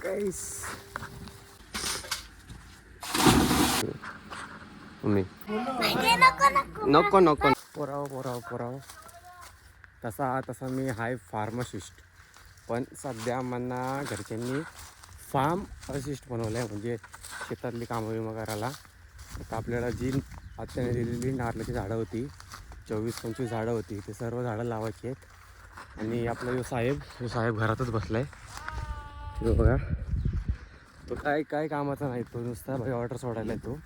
गाईस तुम्ही नको नको पोराव तसा मी हाय फार्मासिस्ट, पण सध्या मला घरच्यांनी फार्म असिस्ट बनवलं आहे, म्हणजे शेतातली कामं विमा करायला. आता आपल्याला जी आत्याने दिलेली नारळाची झाडं होती, 24-25 झाडं होती, ते सर्व झाडं लावायची आहेत. आणि आपला जो साहेब घरातच बसला आहे, तो बघा, तो काय कामाचा नाही, तो नुसता बघा ऑर्डर सोडायला आहे. तो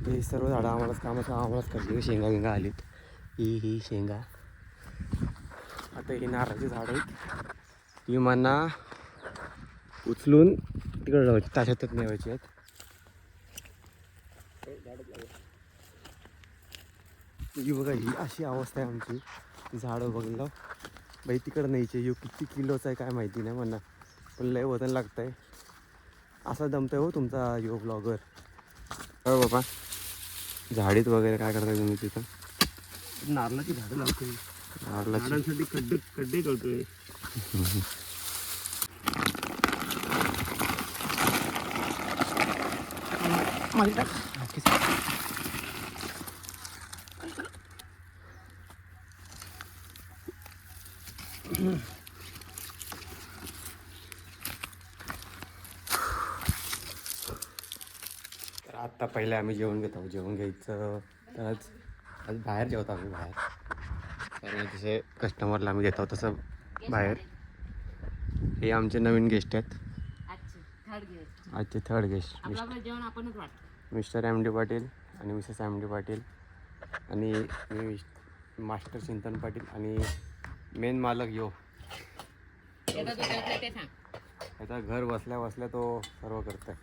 हे सर्व झाडं आम्हालाच करते. शेंगा आलीत, ही शेंगा. आता ही नारळाची झाडं आहेत, ती मना उचलून तिकडे लावायची, ताशातच नेवायची आहेत. ही बघा, ही अशी अवस्था आहे आमची. झाडं बघलं बाई तिकडं न्यायचे. यो किती किलोचा आहे काय माहिती नाही म्हणा, पण लय वजन लागतं आहे. असा दमतोय हो तुमचा यो ब्लॉगर. हो बाबा, झाडीत वगैरे काय करताय तुम्ही तिथं? नारळाची झाडं लावतोय, नारळाची झाडांसाठी खड्डे करतोय. तर आत्ता पहिले आम्ही जेवण घेतो. जेवण घ्यायचं तर आज बाहेर जेवतो आम्ही, बाहेर. कारण जसे कस्टमरला आम्ही देतो तसं बाहेर. हे आमचे नवीन गेस्ट आहेत, आजचे थर्ड गेस्ट. जेवण आपणच वाटतो. Mister MD. पाटील आणि मिसेस एम.डी. पाटील आणि मी मास्टर चिंतन पाटील आणि मेन मालक यो. आता घर बसल्या तो सर्व करत आहे.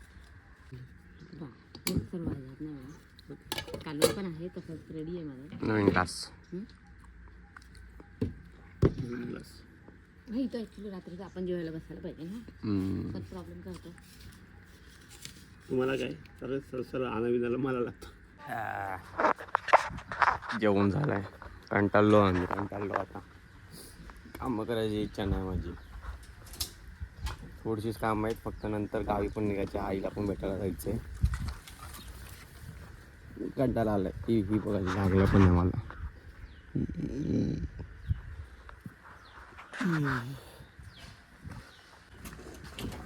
कालवण पण आहे, तसंच रेडी आहे माझं. नवीन ग्लास. इथं ॲक्च्युली रात्री आपण जेवायला बसायला पाहिजे ना, पण प्रॉब्लेम काय होतो तुम्हाला काय सर आणाविनाला मला लागतं. जेवण झालंय, कंटाळलो आता. कामं करायची इच्छा नाही माझी. थोडीशीच काम आहेत फक्त, नंतर गावी पण निघायचे, आईला पण भेटायला जायचंय. कंटाळा आलाय. टी व्ही बघायची लागलं पण नाही मला.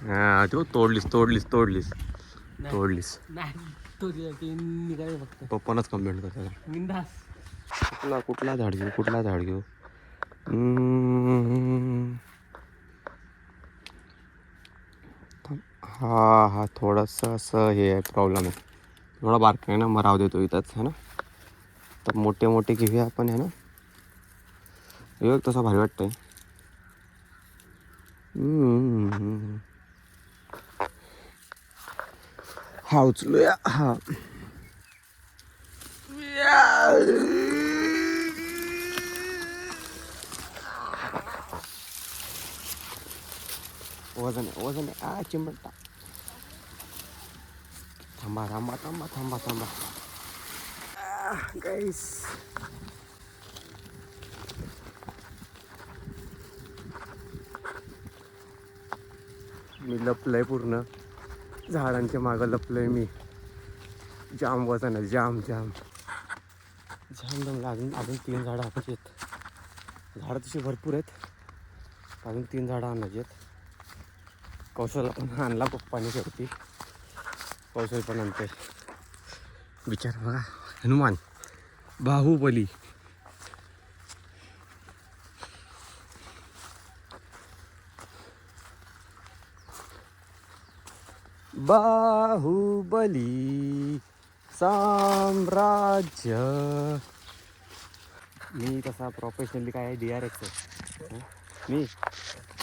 हा, तो तोडलीस. पप्पानच कंप्लेंट करतात. कुठला झाड घेऊ. हा थोडंसं असं हे आहे, प्रॉब्लेम आहे. थोडा बारका आहे ना, मग राहू देतो इथंच है ना. तर मोठे घेऊया आपण है ना. हे तसा भारी वाटतंय. हा उचलूया. हा वजन आहे. चिंबटा. थांबा गाईस. मी लपलंय पूर्ण झाडांच्या मागं लपलंय मी. जाम वजन आहे, जाम दम लागून. अजून 3 झाडं आणायची आहेत. झाडं तशी भरपूर आहेत, अजून 3 झाडं आणायची आहेत. कौशलला पण आणला पप्पाने शेवटी. कौशल पण आणते. विचार बघा, हनुमान, बाहुबली. साम्राज्य. मी तसा प्रोफेशनली काय DRX आहे मी,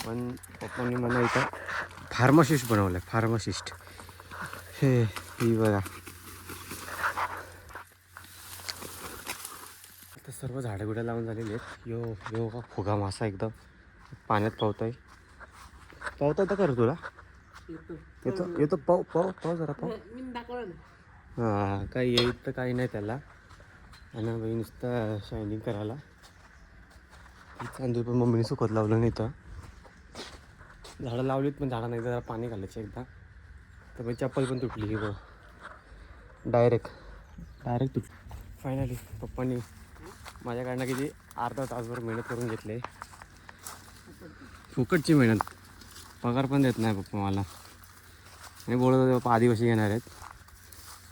पण पप्पांनी मला इथं फार्मासिस्ट बनवलं आहे. फार्मासिस्ट ही बघा. आता सर्व झाडं लावून झालेली आहेत. यो का फुगा मासा एकदम पाण्यात पावताय तर कर तुला येतो पाव जरा हां. काही येत तर काही नाही त्याला, आणि बाई नुसतं शायनिंग करायला. तांदूळ पण मम्मीने सुकत लावलं नाही तर. झाडं लावलीत पण झाडं नाही, जरा पाणी घालायचं एकदा. तर मग चप्पल पण तुटली बघ, डायरेक्ट तुट. फायनली पप्पांनी माझ्याकडनं किती अर्धा तासभर मेहनत करून घेतले. फुकटची मेहनत, पगार पण देत नाही पप्पा मला. आणि बोलत होते पप्पा आदिवासी घेणार आहेत.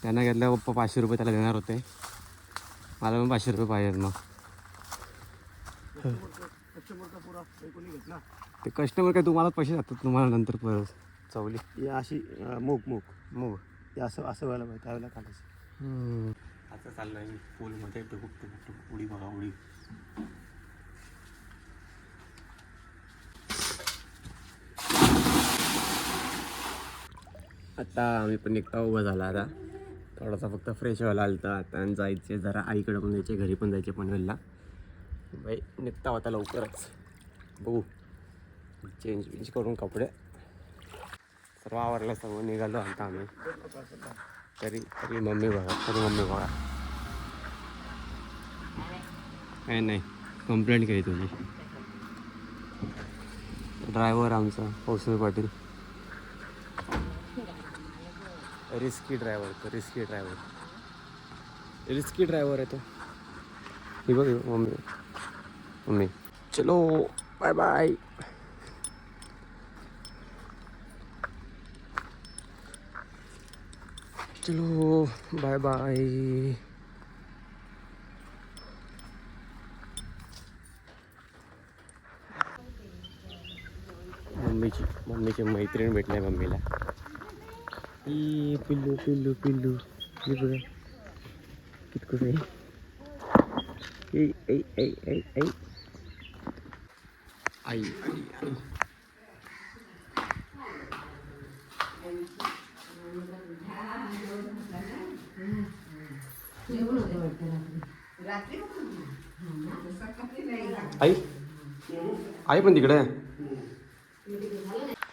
त्यांना घेतल्या पप्पा 500 रुपये त्याला देणार होते. मला पण 500 रुपये पाहिजेत. मग ते कस्टमर काय तुम्हाला पैसे जातात तुम्हाला नंतर परत. चवली ही अशी मूग मूग मग ते असं असं व्हायला पाहिजे, त्यावेळेला काढायचं. आता चाललो आहे मी पूलमध्ये. टुबुक टुबुक टुबुक उडी बघा उडी. आता आम्ही पण निघता उभं झाला. आता थोडासा फक्त फ्रेश व्हायला आलं तर आता जायचे जरा आईकडे पण जायचे, घरी पण जायचे पनवेलला. बाई निघता होता लवकरच, बघू. चेंज करून कपडे सर्व आवरलं, सर्व निघालो आता आम्ही. तरी मम्मी बघा काय नाही कंप्लेंट केली तुझी. ड्रायव्हर आमचा कौशल पाटील, रिस्की ड्रायव्हर आहे तो. हे बघ मम्मी चलो बाय बाय. चलो बाय बाय. मम्मीची मैत्रीण भेटली मम्मीला. पिल्लू पिल्लू पिल्लू हे बघा कितकंच आहे. आई आई पण तिकडे.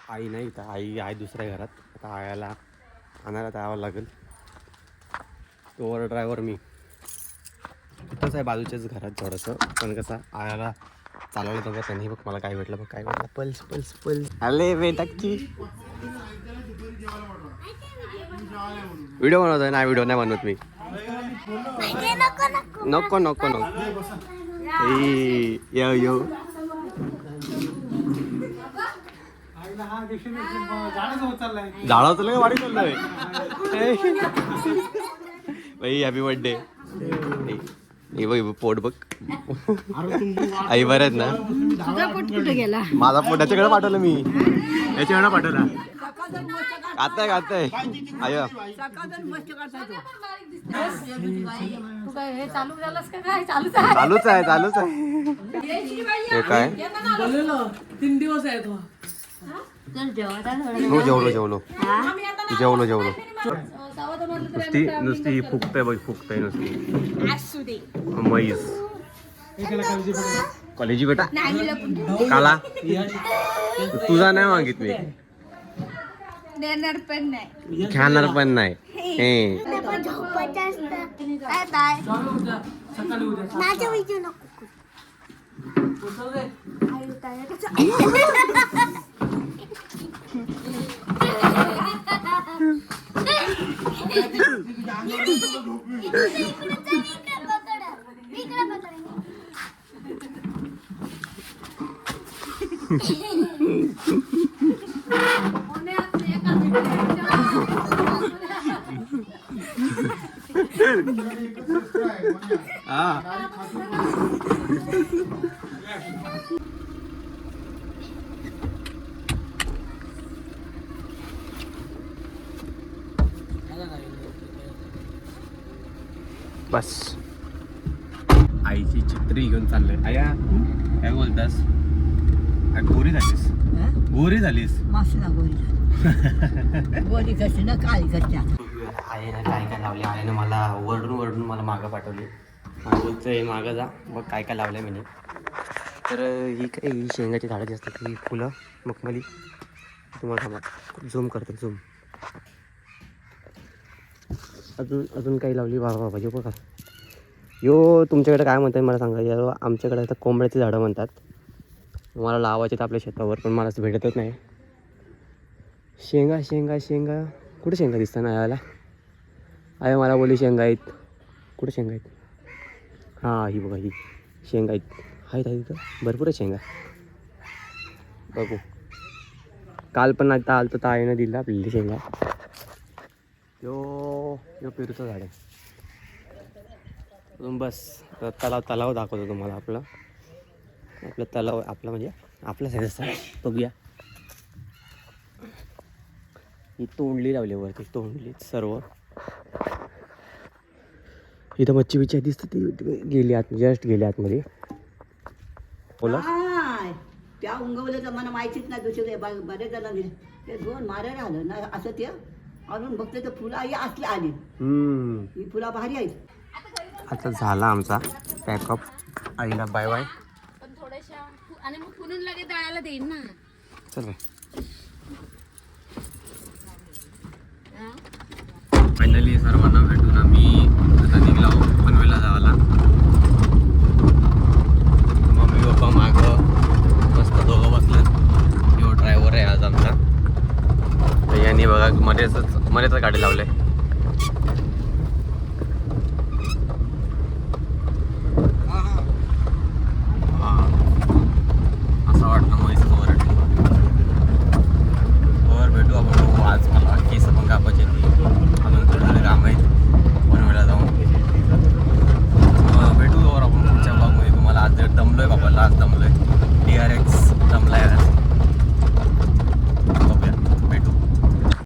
आई नाही तर आई दुसऱ्या घरात. आता आयाला आणायला यावं लागेल. तोवर ड्रायव्हर मी इथंच आहे बाजूच्याच घरात थोडंसं. पण कसं आयाला चालवलं तर त्यांनी बघ मला काय भेटलं. पल्स आले बेटाची. व्हिडिओ बनवतोय ना. व्हिडिओ नाही बनवत मी. नको यो झाडाचं लय वाढी चाललंय बाई. Happy birthday. हे बघ पोट बघ. आई बरं आहेत ना. माझा पोट याच्याकडे पाठवलं मी. याच्याकडे पाठवला. खाताय आय चालूच आहे. हे काय 3 दिवस आहे तो. जेवलो नुसती फुकतय नुसती म्हैस. कॉलेजी बेटा काला तुझा नाही मागित मी. देणार पण नाही, खाणार पण नाही. माझ्या विजू नको. बस आईची छत्री घेऊन चाललंय. आया काय बोलतास? गोरी झालीस मासना गोरी कशी ना काळी कशा. आईनं काय लावले. आईनं मला वरडून मला मागं पाठवली. बोलतंय मागं जा बघ काय लावलंय म्हणे. तर ही काही शेंगाची झाडं जी असतात ही फुलं मखमली. तुम्हाला थांबा झूम करते झूम. अजून काही लावली बाबा जो बघा. यो तुमच्याकडे काय म्हणतात मला सांगा. या आमच्याकडे आता कोंबड्याची झाडं म्हणतात. मला लावायचे तर आपल्या शेतावर पण मला भेटतच नाही. शेंगा शेंगा शेंगा कुठे शेंगा दिसतात ना याला? आहे मला बोली शेंगा आहेत. कुठे शेंगा आहेत? हां ही बघा ही शेंगा आहेत इथं भरपूर आहे शेंगा. बघू काल पण आता आलं तर आईनं दिलं आपल्याला शेंगा. यो पेरूचं झाड आहे. बस तलाव दाखवतो तुम्हाला. आपलं तलाव आपला म्हणजे आपला साईडचा बघूया. ही तोंडली लावली वरती तोंडली सर्व. इथं मच्छी बिच्छी दिसते ती गेली आत जस्ट गेली आतमध्ये. बोला त्या उंगवल्याचं मला माहितीच नाही. दुसरे बरेच जणांनी ते 2 मारायला आलं ना असं ते आणून बघते तर फुलं आई असली आली. ही फुलं भारी आहेत. आता झाला आमचा पॅकअप. आईला बाय बाय. पण थोड्याशा आणि मग फुलून लगेच दळायला देईन ना. चल फायनली सर्वांना भेटून आम्ही आता निघलो पनवेलला जावाला. मम्मी पप्पा मागं मस्त दोघं बसलं. यो ड्रायव्हर आहे आज आमचा. तर यांनी बघा मध्येच गाडी लावले.